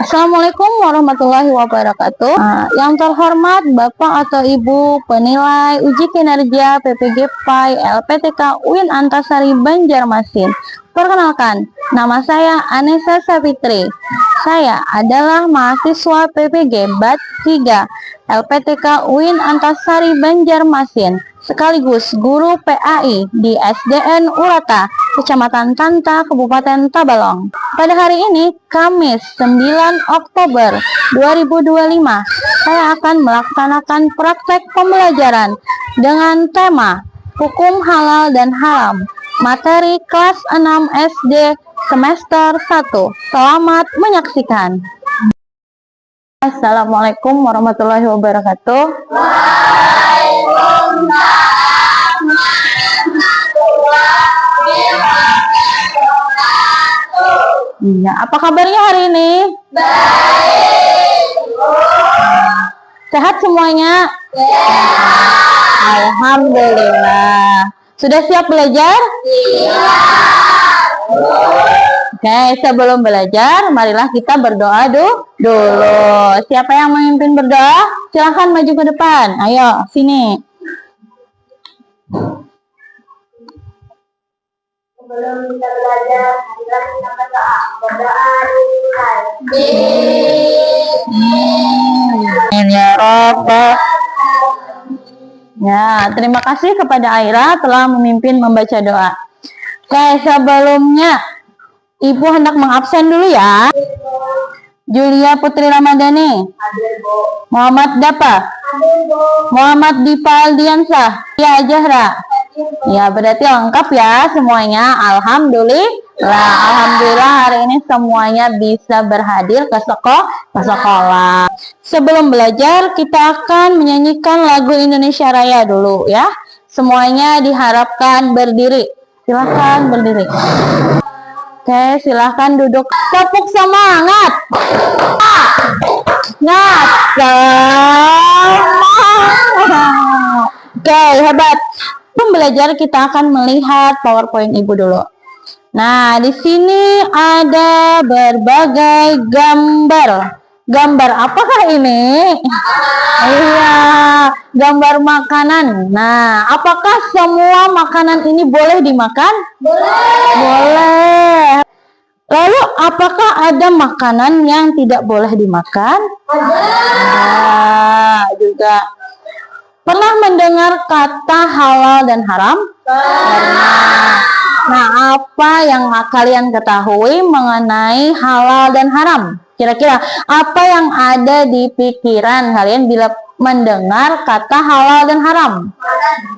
Assalamualaikum warahmatullahi wabarakatuh. Yang terhormat Bapak atau Ibu penilai uji kinerja PPG PAI LPTK UIN Antasari Banjarmasin. Perkenalkan, nama saya Anessa Savitri. Saya adalah mahasiswa PPG BAT 3 LPTK UIN Antasari Banjarmasin, sekaligus guru PAI di SDN Urata, Kecamatan Tanta, Kabupaten Tabalong. Pada hari ini, Kamis 9 Oktober 2025, saya akan melaksanakan praktek pembelajaran dengan tema Hukum Halal dan Haram, materi kelas 6 SD semester 1. Selamat menyaksikan. Assalamualaikum warahmatullahi wabarakatuh. Ya, apa kabarnya hari ini? Baik. Sehat semuanya? Sehat. Alhamdulillah. Sudah siap belajar? Siap. Oke, sebelum belajar, marilah kita berdoa dulu. Siapa yang memimpin berdoa? Silahkan maju ke depan. Ayo, sini. Sebelum kita belajar, marilah kita berdoa. Berdoa dimulai. Ya Rabbah. Ya, terima kasih kepada Aira telah memimpin membaca doa. Oke, sebelumnya Ibu hendak mengabsen dulu ya. Julia Putri Ramadhani. Muhammad Dapa. Muhammad Dipa Aldiansah. Ya Jahra. Ya, berarti lengkap ya semuanya. Alhamdulillah. Alhamdulillah hari ini semuanya bisa berhadir ke sekolah. Sebelum belajar, kita akan menyanyikan lagu Indonesia Raya dulu ya. Semuanya diharapkan berdiri. Silahkan berdiri. Oke, silahkan duduk. Tepuk semangat. Oke, hebat. Belajar kita akan melihat PowerPoint Ibu dulu. Nah, di sini ada berbagai gambar. Gambar apakah ini? Iya, gambar makanan. Nah, apakah semua makanan ini boleh dimakan? Boleh. Lalu, apakah ada makanan yang tidak boleh dimakan? Ada juga. Pernah mendengar kata halal dan haram? Pernah. Nah, apa yang kalian ketahui mengenai halal dan haram? Kira-kira apa yang ada di pikiran kalian bila mendengar kata halal dan haram?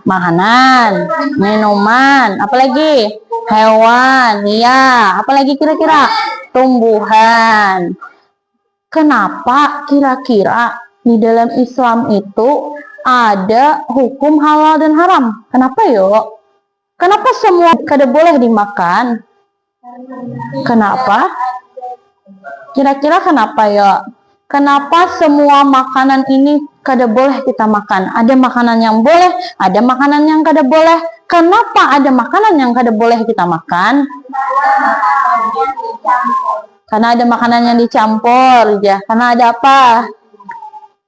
Makanan, minuman, apalagi? Hewan, iya. Apalagi kira-kira? Tumbuhan. Kenapa kira-kira di dalam Islam itu ada hukum halal dan haram? Kenapa yuk? Kenapa semua kada boleh dimakan? Kenapa? Kira-kira kenapa ya? Kenapa semua makanan ini kada boleh kita makan? Ada makanan yang boleh, ada makanan yang kada boleh. Kenapa ada makanan yang kada boleh kita makan? Karena ada makanan yang dicampur, ya. Karena ada apa?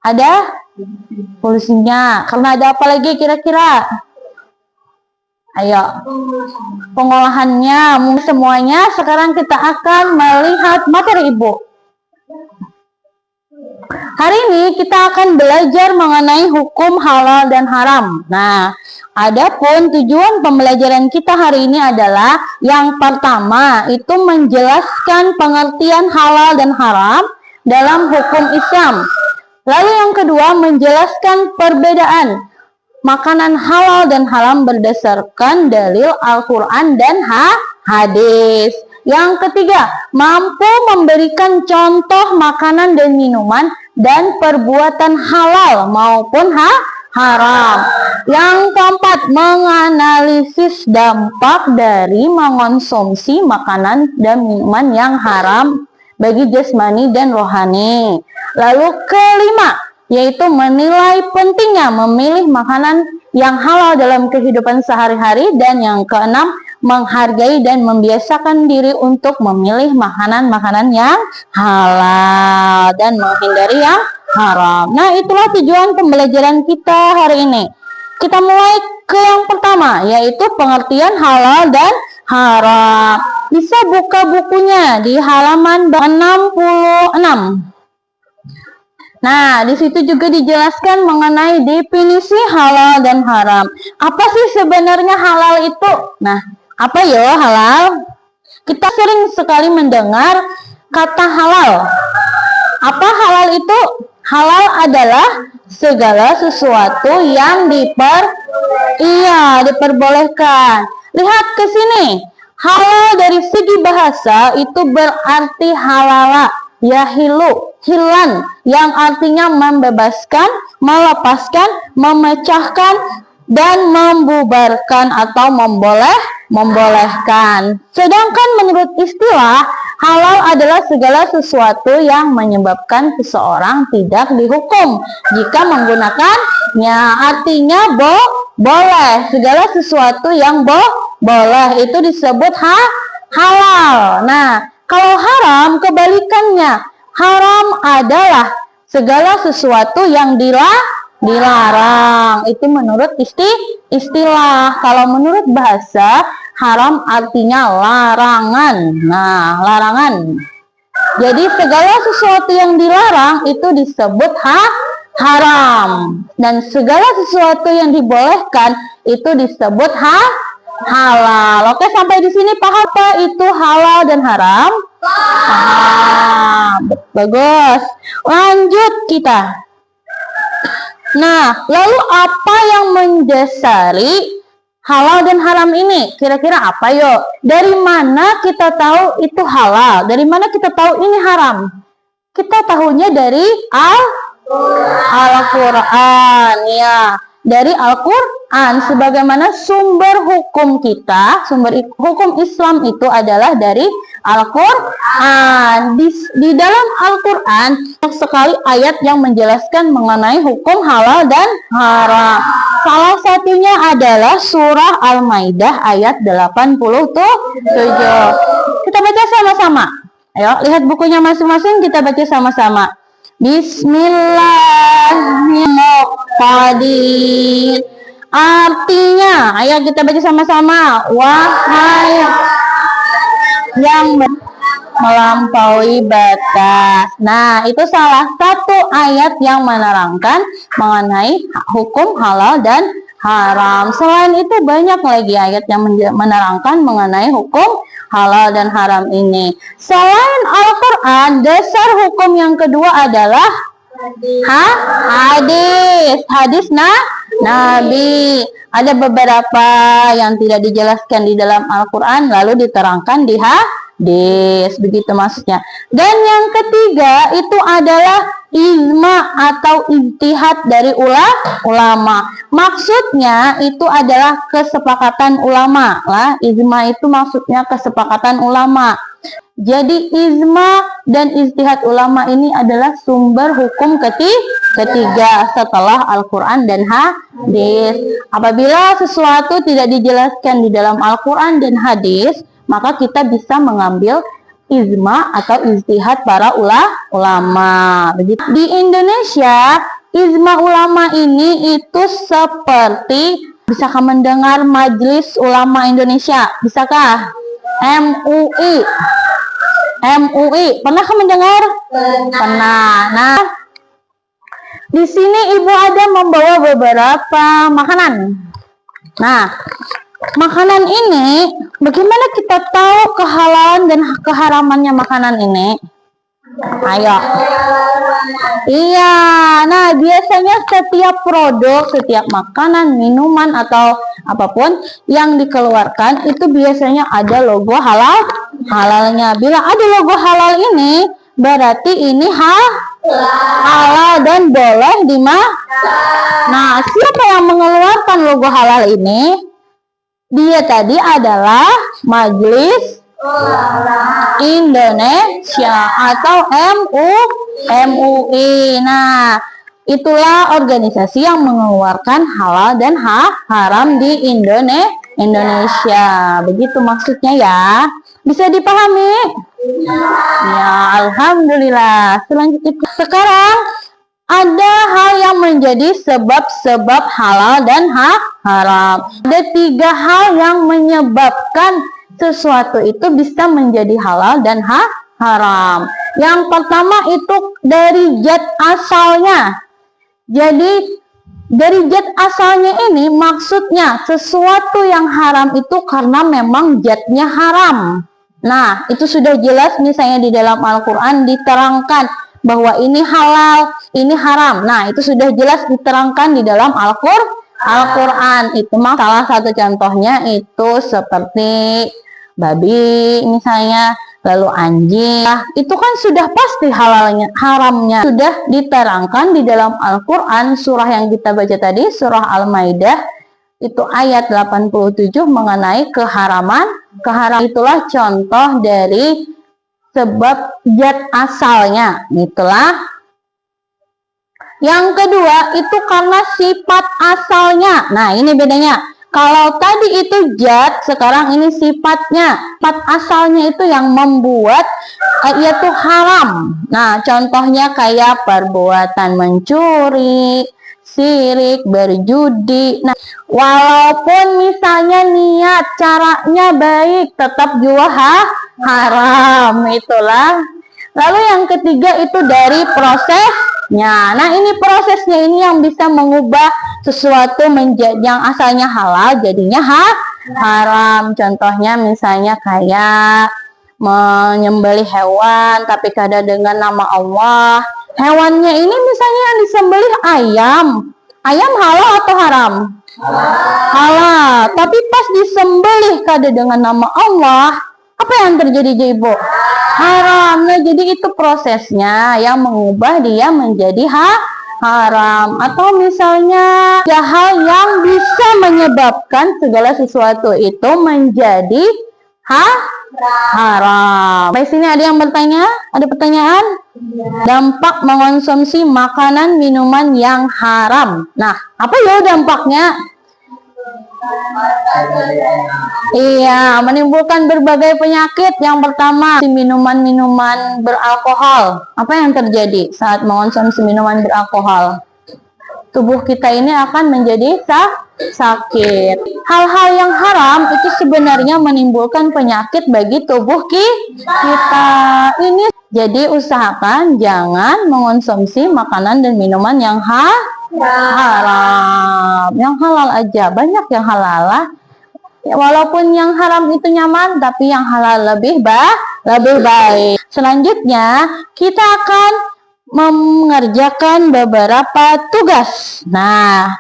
Ada polusinya. Karena ada apa lagi kira-kira? Ayo, pengolahannya semuanya. Sekarang kita akan melihat materi Ibu. Hari ini kita akan belajar mengenai hukum halal dan haram. Nah, adapun tujuan pembelajaran kita hari ini adalah yang pertama itu menjelaskan pengertian halal dan haram dalam hukum Islam. Lalu yang kedua menjelaskan perbedaan makanan halal dan haram berdasarkan dalil Al-Quran dan hadis. Yang ketiga, mampu memberikan contoh makanan dan minuman dan perbuatan halal maupun haram. Yang keempat, menganalisis dampak dari mengonsumsi makanan dan minuman yang haram bagi jasmani dan rohani. Lalu kelima, yaitu menilai pentingnya memilih makanan yang halal dalam kehidupan sehari-hari. Dan yang keenam, menghargai dan membiasakan diri untuk memilih makanan-makanan yang halal dan menghindari yang haram. Nah, itulah tujuan pembelajaran kita hari ini. Kita mulai ke yang pertama, yaitu pengertian halal dan haram. Bisa buka bukunya di halaman 66. Nah, di situ juga dijelaskan mengenai definisi halal dan haram. Apa sih sebenarnya halal itu? Nah, apa ya halal? Kita sering sekali mendengar kata halal. Apa halal itu? Halal adalah segala sesuatu yang diperbolehkan. Lihat ke sini. Halal dari segi bahasa itu berarti halala, yahilu, hilan, yang artinya membebaskan, melepaskan, memecahkan, dan membubarkan atau membolehkan. Sedangkan menurut istilah, halal adalah segala sesuatu yang menyebabkan seseorang tidak dihukum jika menggunakannya. Artinya boleh. Segala sesuatu yang boleh itu disebut halal. Nah, kalau haram kebalikannya. Haram adalah segala sesuatu yang dilarang. Itu menurut istilah. Kalau menurut bahasa, haram artinya larangan. Nah, larangan. Jadi segala sesuatu yang dilarang itu disebut haram. Dan segala sesuatu yang dibolehkan itu disebut halal. Oke, sampai di sini paham apa itu halal dan haram? Paham. Bagus. Lanjut kita. Nah, lalu apa yang mendasari halal dan haram ini? Kira-kira apa yuk? Dari mana kita tahu itu halal? Dari mana kita tahu ini haram? Kita tahunya dari Al-Quran, ya. Dari Al-Quran, sebagaimana sumber hukum kita, sumber hukum Islam itu adalah dari Al-Quran. Di dalam Al-Quran banyak sekali ayat yang menjelaskan mengenai hukum halal dan haram. Salah satunya adalah surah Al-Maidah ayat 87. Kita baca sama-sama. Ayo, lihat bukunya masing-masing, kita baca sama-sama. Bismillahirrahmanirrahim. Artinya, ayo kita baca sama-sama. Wahai yang melampaui batas. Nah, itu salah satu ayat yang menerangkan mengenai hukum halal dan haram. Selain itu banyak lagi ayat yang menerangkan mengenai hukum halal dan haram ini. Selain Al-Quran, dasar hukum yang kedua adalah hadis Nabi. Ada beberapa yang tidak dijelaskan di dalam Al-Quran lalu diterangkan di hadis, begitu maksudnya. Dan yang ketiga itu adalah ijma atau ijtihad dari ulama. Maksudnya itu adalah kesepakatan ulama lah. Ijma itu maksudnya kesepakatan ulama. Jadi ijma dan ijtihad ulama ini adalah sumber hukum ketiga setelah Al-Quran dan hadis. Apabila sesuatu tidak dijelaskan di dalam Al-Quran dan hadis, maka kita bisa mengambil ijma atau ijtihad para ulama. Begitu. Di Indonesia, ijma ulama ini itu seperti, bisakah mendengar Majelis Ulama Indonesia? Bisakah? MUI. Pernahkah mendengar? Pernah. Nah, di sini Ibu ada membawa beberapa makanan. Nah, makanan ini, bagaimana kita tahu kehalalan dan keharamannya makanan ini? Ayo. Iya, nah biasanya setiap produk, setiap makanan, minuman, atau apapun yang dikeluarkan, itu biasanya ada logo halalnya. Bila ada logo halal ini, berarti ini halal dan boleh dimakan. Nah, siapa yang mengeluarkan logo halal ini? Dia tadi adalah Majelis Indonesia atau MUI. Nah, Itulah organisasi yang mengeluarkan halal dan haram di Indonesia. Begitu maksudnya ya. Bisa dipahami? Ya, alhamdulillah. Selanjutnya sekarang ada hal yang menjadi sebab-sebab halal dan haram. Ada 3 hal yang menyebabkan sesuatu itu bisa menjadi halal dan haram. Yang pertama itu dari zat asalnya. Jadi dari zat asalnya ini maksudnya sesuatu yang haram itu karena memang zatnya haram. Nah, itu sudah jelas misalnya di dalam Al-Quran diterangkan bahwa ini halal, ini haram. Nah, itu sudah jelas diterangkan di dalam Al-Quran. Itu mah salah satu contohnya itu seperti babi misalnya, lalu anjing. Nah, itu kan sudah pasti halalnya, haramnya sudah diterangkan di dalam Al-Quran. Surah yang kita baca tadi, surah Al-Maidah, itu ayat 87 mengenai keharaman. Keharaman itulah contoh dari sebab zat asalnya. Itulah. Yang kedua itu karena sifat asalnya. Nah, ini bedanya. Kalau tadi itu zat, sekarang ini sifatnya. Sifat asalnya itu yang membuat yaitu haram. Nah, contohnya kayak perbuatan mencuri, sirik, berjudi. Nah, walaupun misalnya niat caranya baik, tetap juga haram. Itulah. Lalu yang ketiga itu dari prosesnya. Nah, ini prosesnya ini yang bisa mengubah sesuatu menjadi yang asalnya halal jadinya haram. Contohnya misalnya kayak menyembelih hewan tapi kadang dengan nama Allah. Hewannya ini misalnya yang disembelih ayam. Ayam halal atau haram? Halal. Tapi pas disembelih kadang dengan nama Allah, apa yang terjadi, Ibu? Haram. Nah, jadi itu prosesnya yang mengubah dia menjadi haram. Atau misalnya ada hal yang bisa menyebabkan segala sesuatu itu menjadi haram. Sampai sini ada yang bertanya? Ada pertanyaan? Dampak mengonsumsi makanan minuman yang haram. Nah, apa ya dampaknya? Iya, menimbulkan berbagai penyakit. Yang pertama, minuman-minuman beralkohol. Apa yang terjadi saat mengonsumsi minuman beralkohol? Tubuh kita ini akan menjadi sakit. Hal-hal yang haram itu sebenarnya menimbulkan penyakit bagi tubuh kita. Ini jadi usahakan jangan mengonsumsi makanan dan minuman yang haram. Yang halal aja, banyak yang halal lah. Walaupun yang haram itu nyaman, tapi yang halal lebih baik. Selanjutnya, kita akan mengerjakan beberapa tugas. Nah,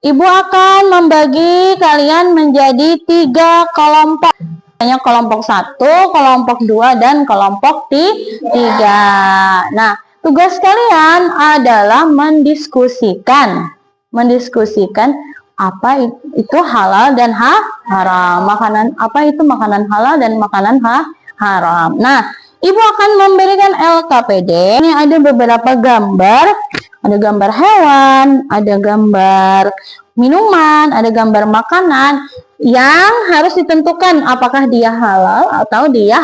Ibu akan membagi kalian menjadi 3 kelompok. Hanya kelompok 1, kelompok 2, dan kelompok 3. Nah, tugas kalian adalah mendiskusikan apa itu halal dan haram. Makanan apa itu makanan halal dan makanan haram. Nah, Ibu akan memberikan LKPD. Ini ada beberapa gambar. Ada gambar hewan, ada gambar minuman, ada gambar makanan yang harus ditentukan apakah dia halal atau dia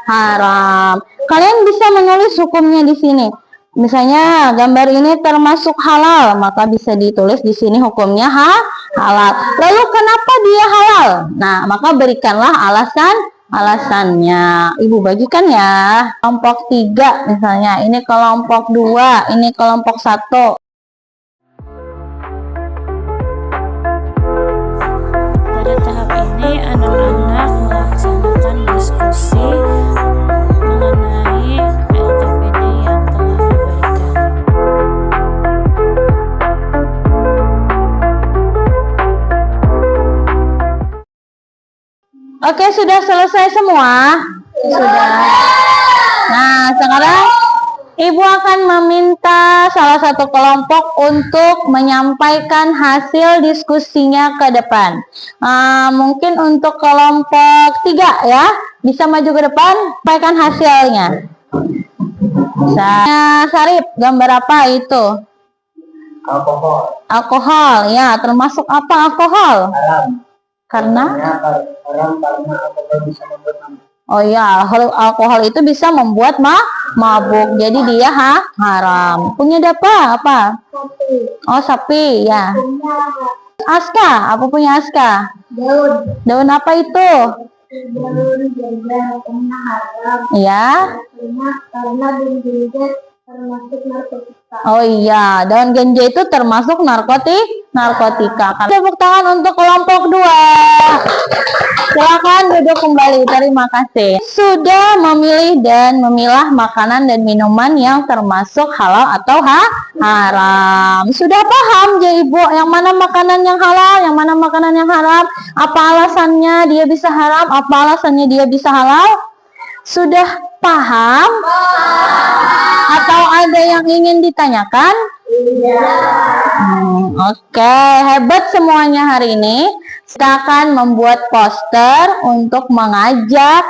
haram. Kalian bisa menulis hukumnya di sini. Misalnya gambar ini termasuk halal, maka bisa ditulis di sini hukumnya halal. Lalu kenapa dia halal? Nah, maka berikanlah alasannya. Ibu bagikan ya. Kelompok 3 misalnya, ini kelompok 2, ini kelompok 1. Pada tahap ini anak-anak melaksanakan diskusi mengenai LKPD yang telah diberikan. Oke, sudah selesai semua? Sudah. Nah, sekarang Ibu akan meminta salah satu kelompok untuk menyampaikan hasil diskusinya ke depan. Mungkin untuk kelompok 3 ya, bisa maju ke depan, sampaikan hasilnya. Sarip, gambar apa itu? Alkohol, ya, termasuk apa alkohol? Haram. Karena Haram karena alkohol bisa membuat mabuk. oh ya, alkohol itu bisa membuat mabuk. Jadi dia haram. Punya apa? Kopi. Oh, sapi, ya. Punya Aska, apa punya Aska? daun. Daun apa itu? Daun ganja karena haram. Ya. Karena daun ganja termasuk narkotika. Oh iya, daun ganja itu termasuk narkotika. Tepuk tangan untuk kelompok 2. Silakan duduk kembali. Terima kasih. Sudah memilih dan memilah makanan dan minuman yang termasuk halal atau haram. Sudah paham ya Ibu, yang mana makanan yang halal, yang mana makanan yang haram? Apa alasannya dia bisa haram? Apa alasannya dia bisa halal? Sudah paham? Atau ada yang ingin ditanyakan? Oke, hebat semuanya hari ini. Kita akan membuat poster untuk mengajak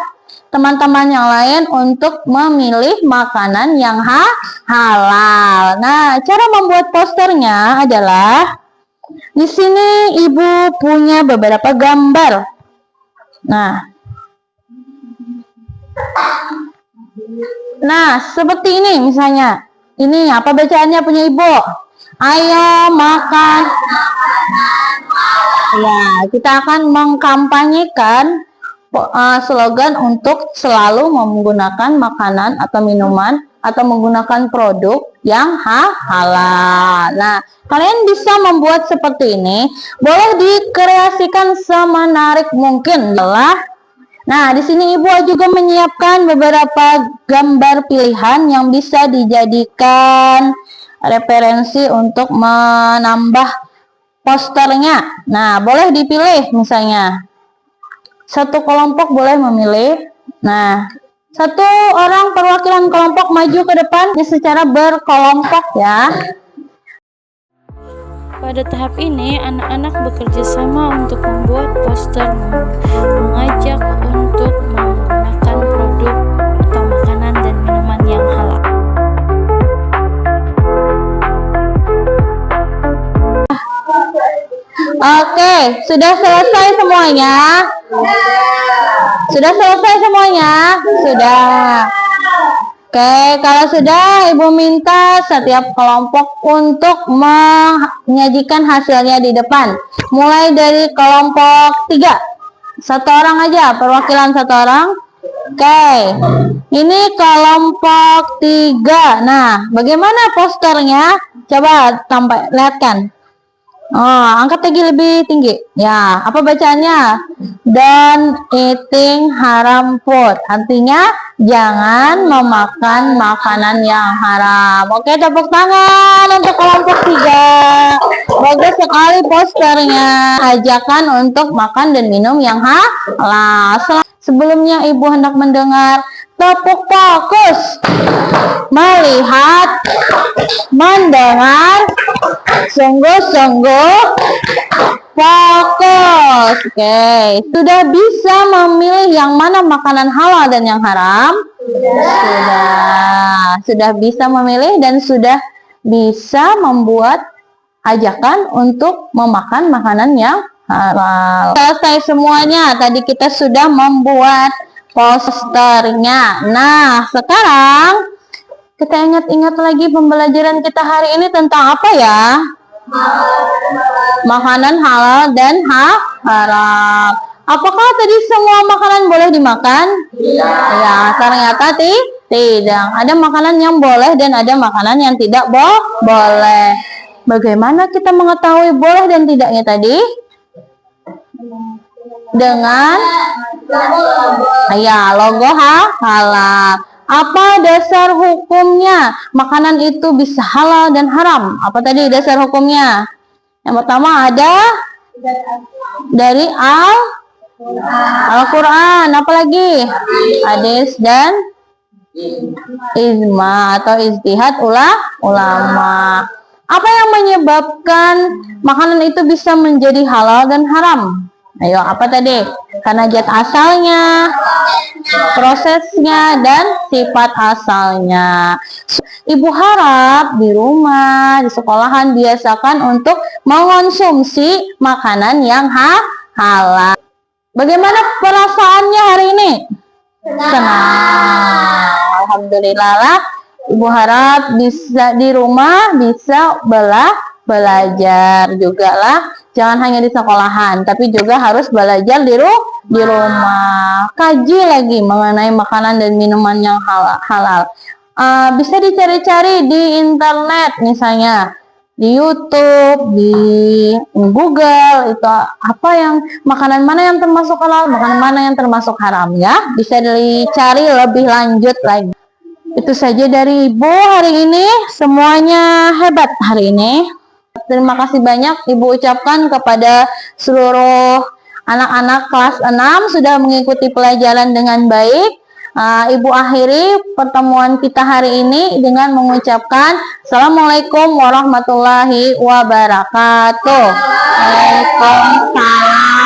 teman-teman yang lain untuk memilih makanan yang halal. Nah, cara membuat posternya adalah di sini Ibu punya beberapa gambar. Nah, seperti ini misalnya. Ini apa bacaannya punya Ibu? Ayo makan. Ya, kita akan mengkampanyekan slogan untuk selalu menggunakan makanan atau minuman atau menggunakan produk yang halal. Nah, kalian bisa membuat seperti ini. Boleh dikreasikan semenarik mungkin adalah. Nah, di sini Ibu juga menyiapkan beberapa gambar pilihan yang bisa dijadikan referensi untuk menambah posternya. Nah, boleh dipilih misalnya. Satu kelompok boleh memilih. Nah, satu orang perwakilan kelompok maju ke depan secara berkelompok ya. Pada tahap ini, anak-anak bekerja sama untuk membuat poster mengajak untuk menggunakan produk atau makanan dan minuman yang halal. Oke, sudah selesai semuanya? Sudah selesai semuanya? Sudah. Oke, kalau sudah Ibu minta setiap kelompok untuk menyajikan hasilnya di depan. Mulai dari kelompok 3. Satu orang aja, perwakilan satu orang. Oke, ini kelompok 3. Nah, bagaimana posternya? Coba lihatkan. Oh, angkat lagi lebih tinggi. Ya, apa bacaannya? Don't eating haram food. Artinya, jangan memakan makanan yang haram. Oke, tepuk tangan untuk kelompok 3. Bagus sekali posternya. Ajakan untuk makan dan minum yang halal. Sebelumnya Ibu hendak mendengar tepuk fokus. Melihat, mendengar, sungguh-sungguh fokus. Oke, sudah bisa memilih yang mana makanan halal dan yang haram? Sudah bisa memilih dan sudah bisa membuat ajakan untuk memakan makanan yang halal. Selesai semuanya. Tadi kita sudah membuat posternya. Nah, sekarang kita ingat-ingat lagi pembelajaran kita hari ini tentang apa ya? Makanan halal dan haram. Apakah tadi semua makanan boleh dimakan? Ya, ternyata tidak. Ada makanan yang boleh dan ada makanan yang tidak boleh. Bagaimana kita mengetahui boleh dan tidaknya tadi? Dengan logo halal. Apa dasar hukumnya? Makanan itu bisa halal dan haram. Apa tadi dasar hukumnya? Yang pertama ada dari Al-Quran. Apa lagi? Hadis dan ijma atau ijtihad ulama. Apa yang menyebabkan makanan itu bisa menjadi halal dan haram? Ayo, apa tadi? Karena zat asalnya, prosesnya, dan sifat asalnya. Ibu harap di rumah, di sekolahan biasakan untuk mengonsumsi makanan yang halal. Bagaimana perasaannya hari ini? Senang. Alhamdulillah lah. Ibu harap bisa di rumah bisa belajar juga lah. Jangan hanya di sekolahan, tapi juga harus belajar di rumah. Kaji lagi mengenai makanan dan minuman yang halal. Bisa dicari-cari di internet, misalnya di YouTube, di Google, itu apa yang makanan mana yang termasuk halal, makanan mana yang termasuk haram ya. Bisa dicari lebih lanjut lagi. Itu saja dari Ibu hari ini. Semuanya hebat hari ini. Terima kasih banyak Ibu ucapkan kepada seluruh anak-anak kelas 6 sudah mengikuti pelajaran dengan baik. Ibu akhiri pertemuan kita hari ini dengan mengucapkan Assalamualaikum warahmatullahi wabarakatuh. Waalaikumsalam.